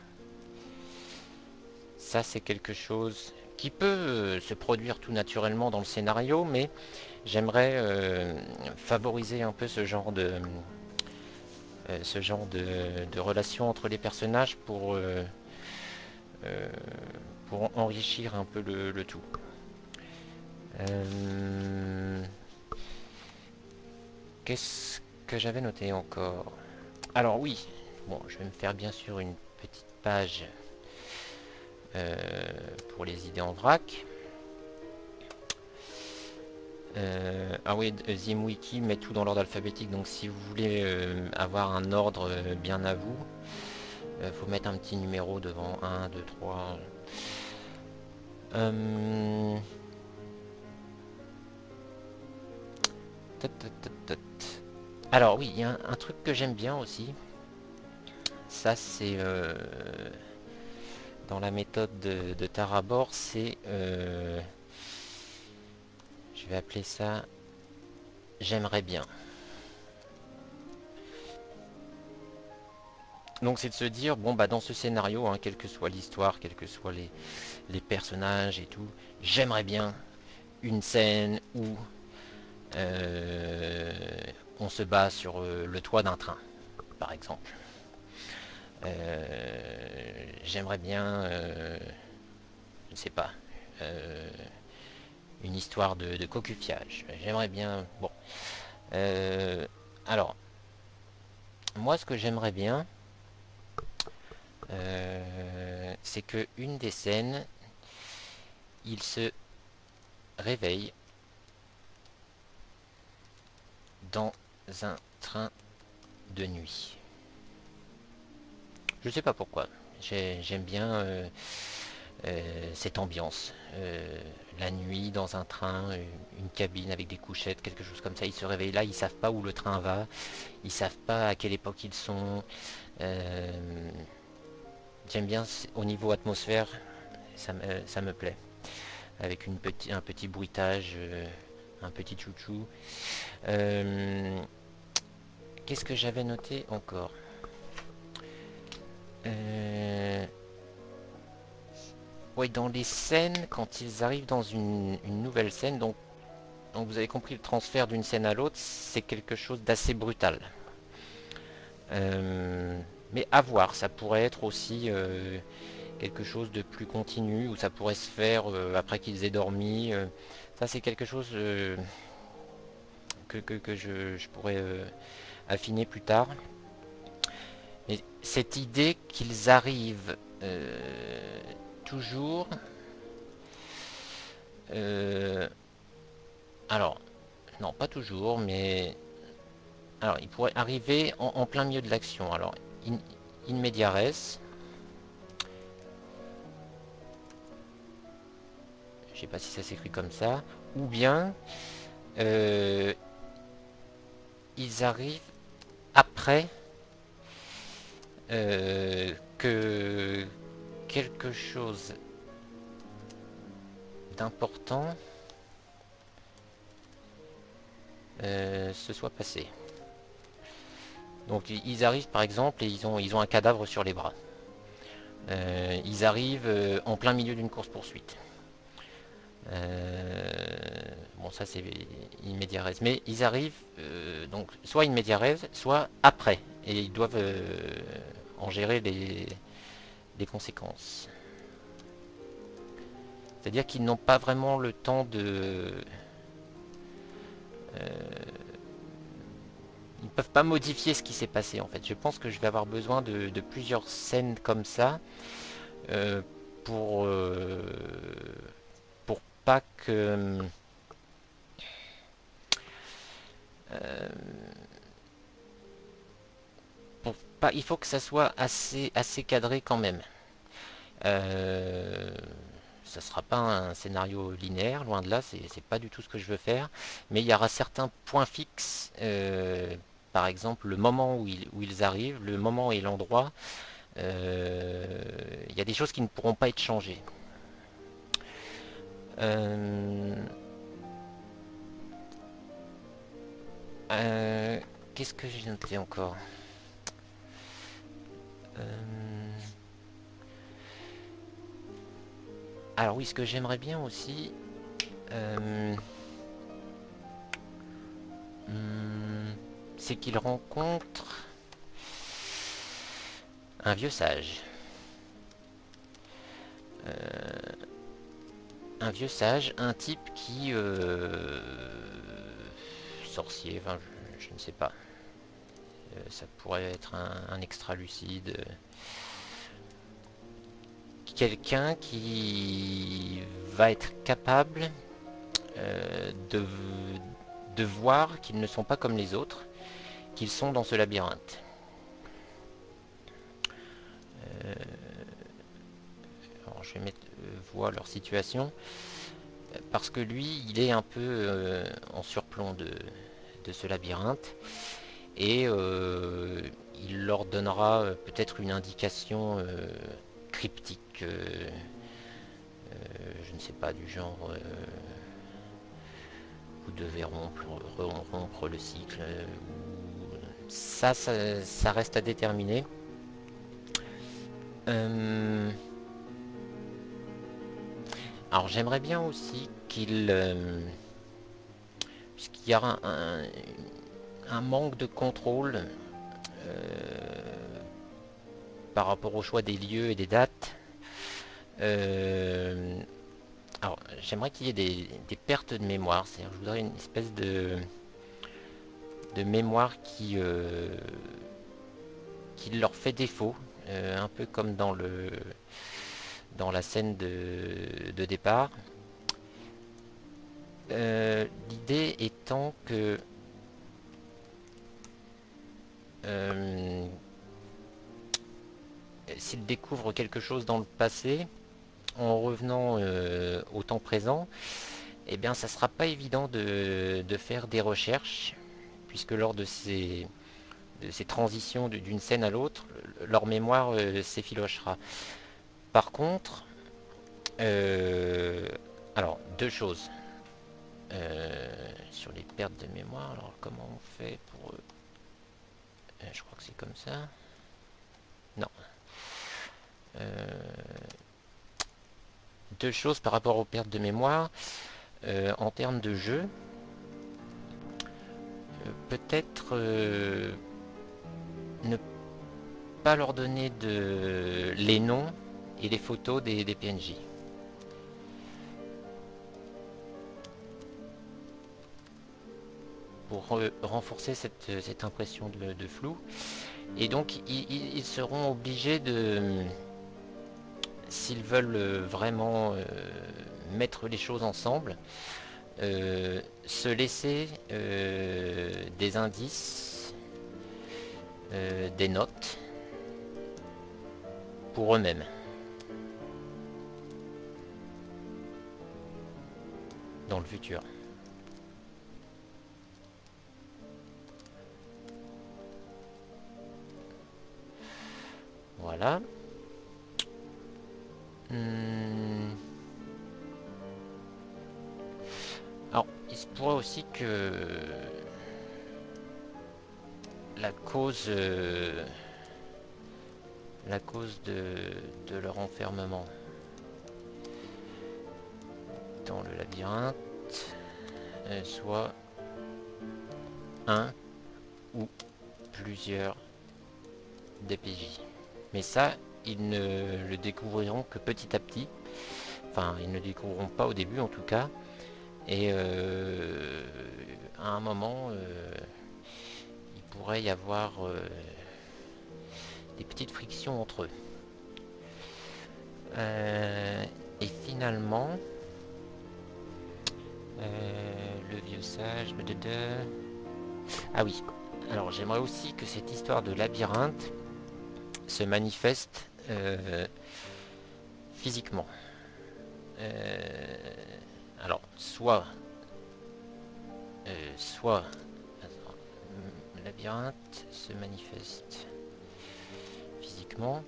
Ça, c'est quelque chose qui peut se produire tout naturellement dans le scénario, mais j'aimerais favoriser un peu ce genre de relation entre les personnages euh, pour enrichir un peu le tout. Qu'est-ce que j'avais noté encore? Alors oui, bon, je vais me faire bien sûr une petite page euh, pour les idées en vrac. Ah oui, ZimWiki met tout dans l'ordre alphabétique, donc si vous voulez avoir un ordre bien à vous, faut mettre un petit numéro devant 1, 2, 3. Alors oui, il y a un truc que j'aime bien aussi. Ça c'est dans la méthode de Tarabor, c'est je vais appeler ça j'aimerais bien. Donc c'est de se dire, bon bah dans ce scénario, hein, quelle que soit l'histoire, quels que soient les personnages et tout, j'aimerais bien une scène où euh, on se bat sur le toit d'un train, par exemple. J'aimerais bien, je ne sais pas, une histoire de cocufiage. J'aimerais bien, bon. Euh, alors, moi ce que j'aimerais bien, c'est que une des scènes, il se réveille dans un train de nuit. Je sais pas pourquoi. J'aime bien cette ambiance. La nuit, dans un train, une cabine avec des couchettes, quelque chose comme ça. Ils se réveillent là, ils savent pas où le train va. Ils savent pas à quelle époque ils sont. Euh, J'aime bien au niveau atmosphère, ça me plaît. Avec un petit bruitage, un petit chouchou. Euh, Qu'est-ce que j'avais noté encore? Euh, Oui, dans les scènes, quand ils arrivent dans une nouvelle scène, donc vous avez compris, le transfert d'une scène à l'autre, c'est quelque chose d'assez brutal. Euh, mais à voir, ça pourrait être aussi quelque chose de plus continu, ou ça pourrait se faire après qu'ils aient dormi. Ça, c'est quelque chose que je pourrais affiner plus tard. Mais cette idée qu'ils arrivent toujours... alors, non, pas toujours, mais... Alors, il pourrait arriver en plein milieu de l'action. Alors, in media res. Je sais pas si ça s'écrit comme ça. Ou bien, euh, ils arrivent après que quelque chose d'important se soit passé. Donc ils arrivent par exemple et ils ont un cadavre sur les bras. Ils arrivent en plein milieu d'une course-poursuite. Bon, ça c'est in media res. Mais ils arrivent donc soit in media res, soit après. Et ils doivent en gérer les conséquences. C'est-à-dire qu'ils n'ont pas vraiment le temps de... ils ne peuvent pas modifier ce qui s'est passé en fait. Je pense que je vais avoir besoin de plusieurs scènes comme ça euh, pour, euh, pour pas que... pour pas, il faut que ça soit assez cadré quand même. Euh, Ça sera pas un scénario linéaire, loin de là, c'est pas du tout ce que je veux faire, mais il y aura certains points fixes, par exemple le moment où ils arrivent, le moment et l'endroit, il y a des choses qui ne pourront pas être changées. Euh, euh, Qu'est-ce que j'ai noté encore? Euh, alors oui, ce que j'aimerais bien aussi, euh, hmm, c'est qu'il rencontre un vieux sage. Un vieux sage, un type qui... sorcier, enfin je ne sais pas. Ça pourrait être un extra-lucide. Quelqu'un qui va être capable de voir qu'ils ne sont pas comme les autres, qu'ils sont dans ce labyrinthe. Alors je vais mettre voix leur situation, parce que lui, il est un peu en surplomb de ce labyrinthe, et il leur donnera peut-être une indication cryptique, je ne sais pas, du genre vous devez rompre le cycle. Ça reste à déterminer. Euh, alors j'aimerais bien aussi puisqu'il y aura un manque de contrôle par rapport au choix des lieux et des dates. Euh, alors j'aimerais qu'il y ait des pertes de mémoire, c'est-à-dire je voudrais une espèce de mémoire qui leur fait défaut, un peu comme dans la scène de départ. L'idée étant que euh, s'ils découvrent quelque chose dans le passé, en revenant au temps présent, eh bien ça sera pas évident de faire des recherches, puisque lors de ces transitions d'une scène à l'autre, leur mémoire s'effilochera. Par contre, euh, alors deux choses. Sur les pertes de mémoire, alors comment on fait pour... je crois que c'est comme ça. Non. Deux choses par rapport aux pertes de mémoire. En termes de jeu, peut-être ne pas leur donner les noms et les photos des PNJ. Pour renforcer cette impression de flou. Et donc ils seront obligés s'ils veulent vraiment mettre les choses ensemble, se laisser des indices, des notes pour eux-mêmes dans le futur. Voilà. Hmm. Alors, il se pourrait aussi que la cause, de leur enfermement dans le labyrinthe soit un ou plusieurs DPJ. Mais ça, ils ne le découvriront que petit à petit. Enfin, ils ne le découvriront pas au début en tout cas. Et à un moment, il pourrait y avoir des petites frictions entre eux. Et finalement, le vieux sage... Ah oui, alors j'aimerais aussi que cette histoire de labyrinthe se manifeste physiquement. Alors, soit le labyrinthe se manifeste physiquement,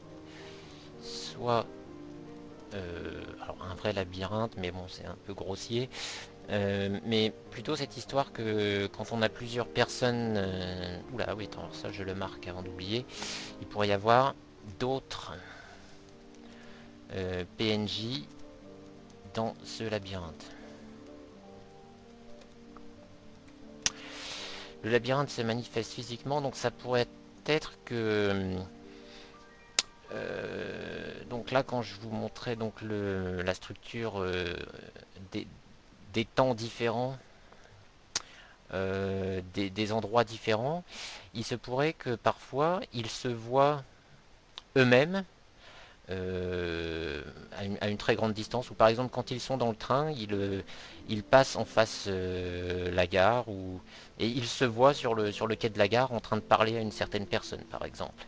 soit alors un vrai labyrinthe, mais bon, c'est un peu grossier. Mais plutôt cette histoire que quand on a plusieurs personnes... Oula, oui, attends, ça je le marque avant d'oublier. Il pourrait y avoir d'autres PNJ dans ce labyrinthe. Le labyrinthe se manifeste physiquement, donc ça pourrait être que... donc là, quand je vous montrais donc la structure des temps différents, des endroits différents, il se pourrait que parfois ils se voient eux-mêmes à une très grande distance, ou par exemple quand ils sont dans le train, ils passent en face la gare, et ils se voient sur le quai de la gare en train de parler à une certaine personne, par exemple.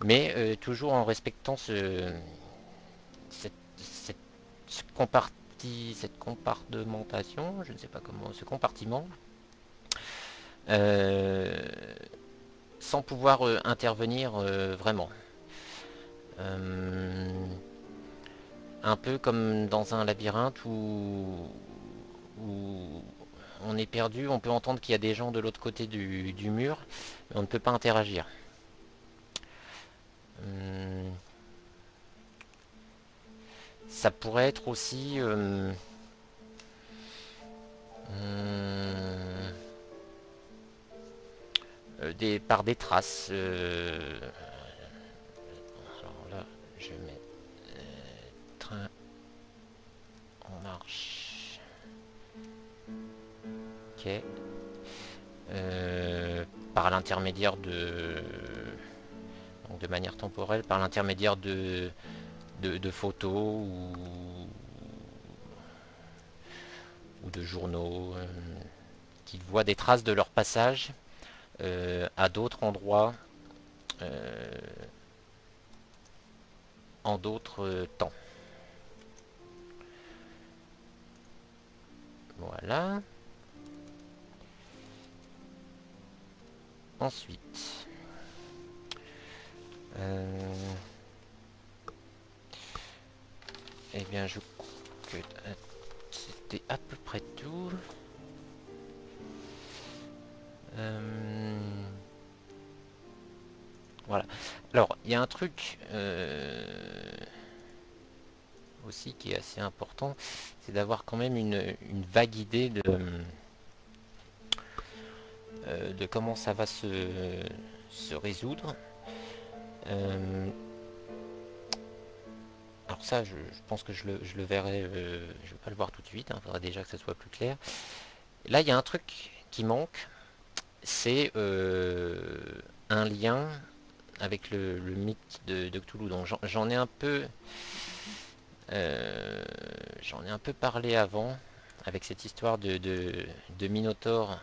Mais toujours en respectant cette, cette, cette compartimentation, je ne sais pas comment, ce compartiment, euh, sans pouvoir intervenir vraiment. Euh, un peu comme dans un labyrinthe où on est perdu, on peut entendre qu'il y a des gens de l'autre côté du mur, mais on ne peut pas interagir. Hum, Ça pourrait être aussi par des traces. Alors là, je mets train en marche. Ok. Par l'intermédiaire donc de manière temporelle, par l'intermédiaire de photos ou de journaux qui voient des traces de leur passage à d'autres endroits en d'autres temps. Voilà. Ensuite, eh bien, je crois que c'était à peu près tout. Voilà. Alors, il y a un truc aussi qui est assez important, c'est d'avoir quand même une vague idée de comment ça va se résoudre. Alors ça, je pense que je le verrai, je vais pas le voir tout de suite, il faudra déjà que ça soit plus clair. Là, il y a un truc qui manque, c'est un lien avec le mythe de Cthulhu. Donc j'en ai un peu parlé avant, avec cette histoire de Minotaure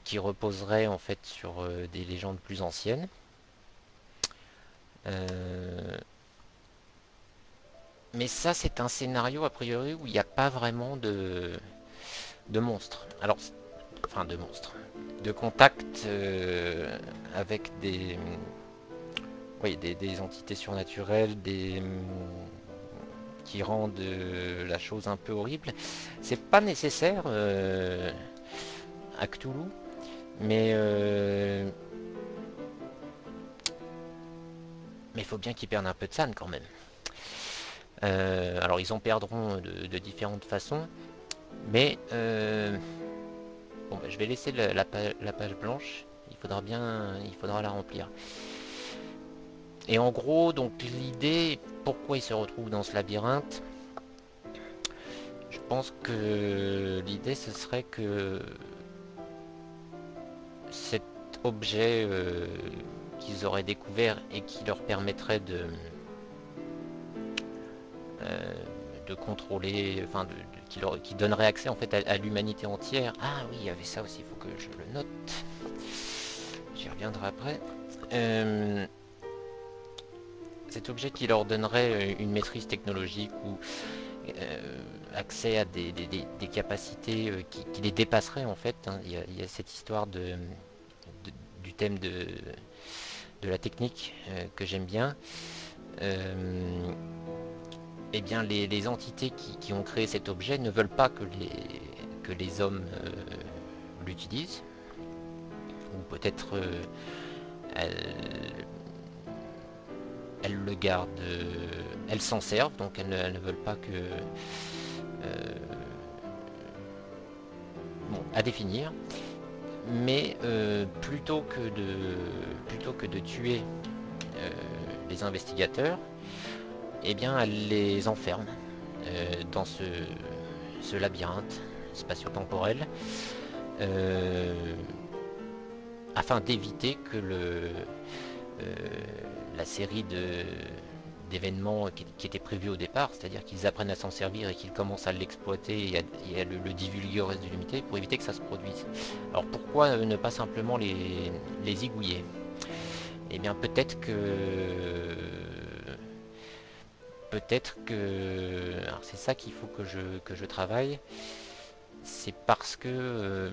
qui reposerait en fait sur des légendes plus anciennes. Mais ça, c'est un scénario a priori où il n'y a pas vraiment de monstres. Alors, enfin de monstres, de contact avec oui, des entités surnaturelles, qui rendent la chose un peu horrible. C'est pas nécessaire à Cthulhu, mais il faut bien qu'ils perdent un peu de san quand même. Alors ils en perdront de différentes façons, mais bon, bah, je vais laisser la page blanche. Il faudra la remplir. Et en gros, donc l'idée, pourquoi il se retrouve dans ce labyrinthe, je pense que l'idée ce serait que cet objet qu'ils auraient découvert et qui leur permettrait euh, de contrôler, enfin qui donnerait accès en fait à l'humanité entière. Ah oui, il y avait ça aussi, il faut que je le note. J'y reviendrai après. Euh, Cet objet qui leur donnerait une maîtrise technologique ou accès à des capacités qui les dépasseraient en fait, hein. Il y a cette histoire du thème de la technique que j'aime bien. Eh bien, les entités qui ont créé cet objet ne veulent pas que les hommes l'utilisent, ou peut-être elles, elles le gardent, elles s'en servent, donc elles ne veulent pas que... bon, à définir. Mais plutôt que de tuer euh, les investigateurs, eh bien, elle les enferme dans ce labyrinthe spatio-temporel euh, afin d'éviter que la série d'événements qui étaient prévus au départ, c'est-à-dire qu'ils apprennent à s'en servir et qu'ils commencent à l'exploiter et à le divulguer au reste de l'unité pour éviter que ça se produise. Alors pourquoi ne pas simplement les zigouiller? Eh bien peut-être que alors c'est ça qu'il faut que je travaille, c'est parce que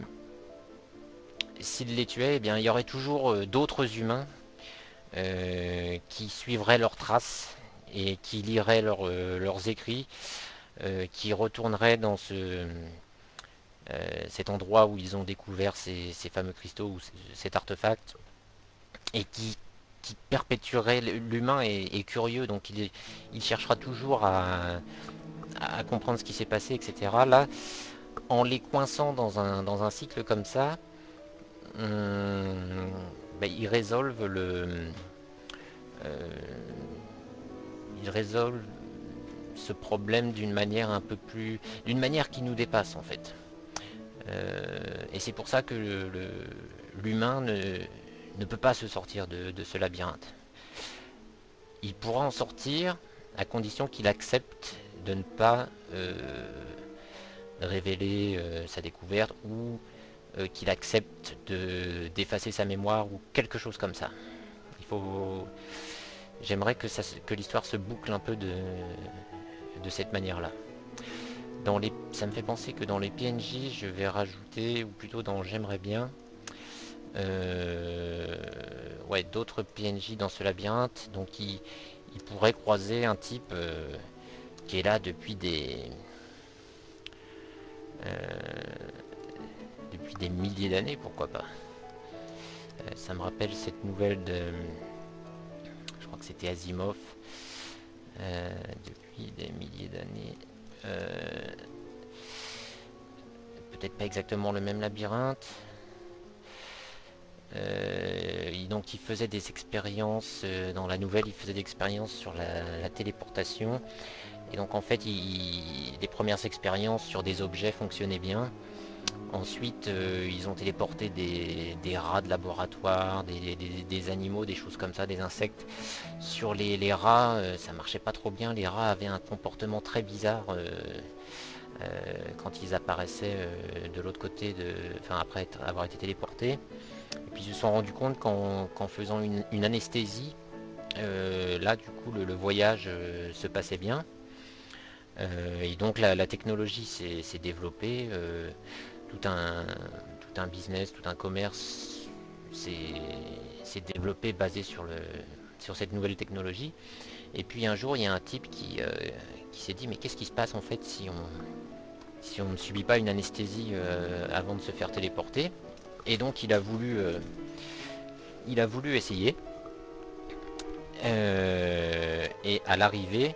s'ils les tuaient, eh bien il y aurait toujours d'autres humains qui suivraient leurs traces et qui liraient leurs écrits, qui retourneraient dans cet endroit où ils ont découvert ces fameux cristaux ou cet artefact et qui perpétuerait. L'humain est curieux, donc il cherchera toujours à comprendre ce qui s'est passé, etc. Là, en les coinçant dans un cycle comme ça, ils résolvent ils résolvent ce problème d'une manière un peu plus, d'une manière qui nous dépasse en fait. Et c'est pour ça que l'humain ne peut pas se sortir de ce labyrinthe. Il pourra en sortir à condition qu'il accepte de ne pas révéler sa découverte ou qu'il accepte d'effacer sa mémoire ou quelque chose comme ça. Il faut, j'aimerais que l'histoire se boucle un peu de cette manière-là. Ça me fait penser que dans les PNJ, je vais rajouter, ou plutôt dans J'aimerais bien, ouais, d'autres PNJ dans ce labyrinthe. Donc il pourrait croiser un type qui est là depuis des milliers d'années, pourquoi pas. Ça me rappelle cette nouvelle je crois que c'était Asimov, depuis des milliers d'années. Peut-être pas exactement le même labyrinthe. Donc il faisait des expériences dans la nouvelle, il faisait des expériences sur la téléportation. Et donc en fait, les premières expériences sur des objets fonctionnaient bien. Ensuite, ils ont téléporté des rats de laboratoire, des animaux, des choses comme ça, des insectes. Sur les rats, ça marchait pas trop bien. Les rats avaient un comportement très bizarre quand ils apparaissaient de l'autre côté, enfin après avoir été téléportés. Et puis ils se sont rendus compte qu'en faisant une anesthésie, là du coup le voyage se passait bien. Et donc la technologie s'est développée, tout un, tout un business, tout un commerce s'est développé basé sur cette nouvelle technologie. Et puis un jour, il y a un type qui s'est dit, mais qu'est-ce qui se passe en fait si on ne subit pas une anesthésie avant de se faire téléporter? Et donc il a voulu essayer. Et à l'arrivée,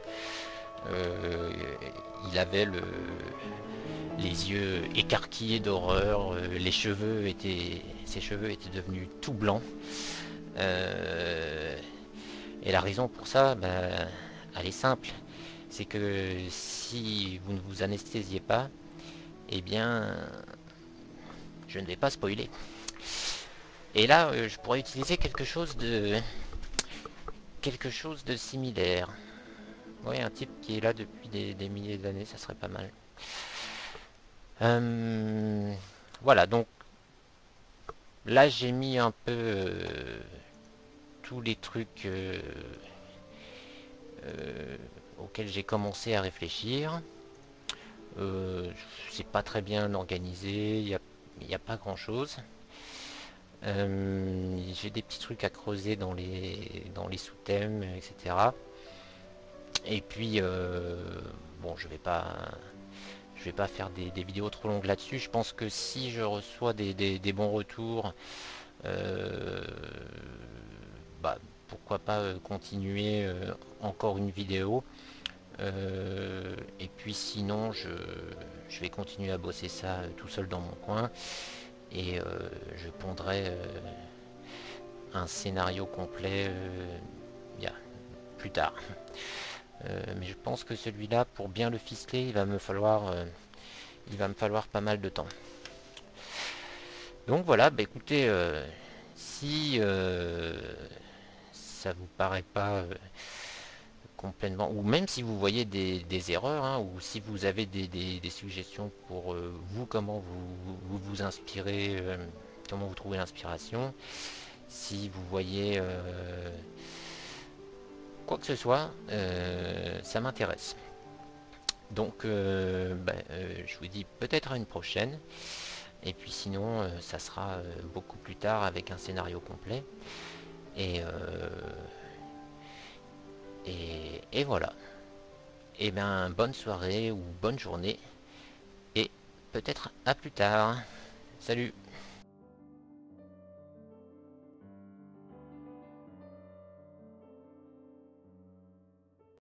euh, il avait les yeux écarquillés d'horreur, ses cheveux étaient devenus tout blancs. Euh, et la raison pour ça, ben, elle est simple. C'est que si vous ne vous anesthésiez pas, eh bien, je ne vais pas spoiler. Et là, je pourrais utiliser quelque chose de similaire. Oui, un type qui est là depuis des milliers d'années, ça serait pas mal. Euh, voilà, donc là j'ai mis un peu tous les trucs auxquels j'ai commencé à réfléchir. C'est pas très bien organisé, il n'y a pas grand chose. J'ai des petits trucs à creuser dans les sous-thèmes, etc. Et puis, bon, je vais pas faire des vidéos trop longues là-dessus. Je pense que si je reçois des bons retours, euh, bah, pourquoi pas continuer encore une vidéo. Et puis sinon, je vais continuer à bosser ça tout seul dans mon coin. Et je pondrai un scénario complet yeah, plus tard. Mais je pense que celui-là, pour bien le ficeler, il va me falloir pas mal de temps. Donc voilà, bah écoutez, si ça vous paraît pas complètement, ou même si vous voyez des erreurs, hein, ou si vous avez des suggestions pour vous, comment vous inspirez, comment vous trouvez l'inspiration, si vous voyez quoi que ce soit, ça m'intéresse. Donc, je vous dis peut-être à une prochaine. Et puis sinon, ça sera beaucoup plus tard avec un scénario complet. Et, et voilà. Et bien, bonne soirée ou bonne journée. Et peut-être à plus tard. Salut!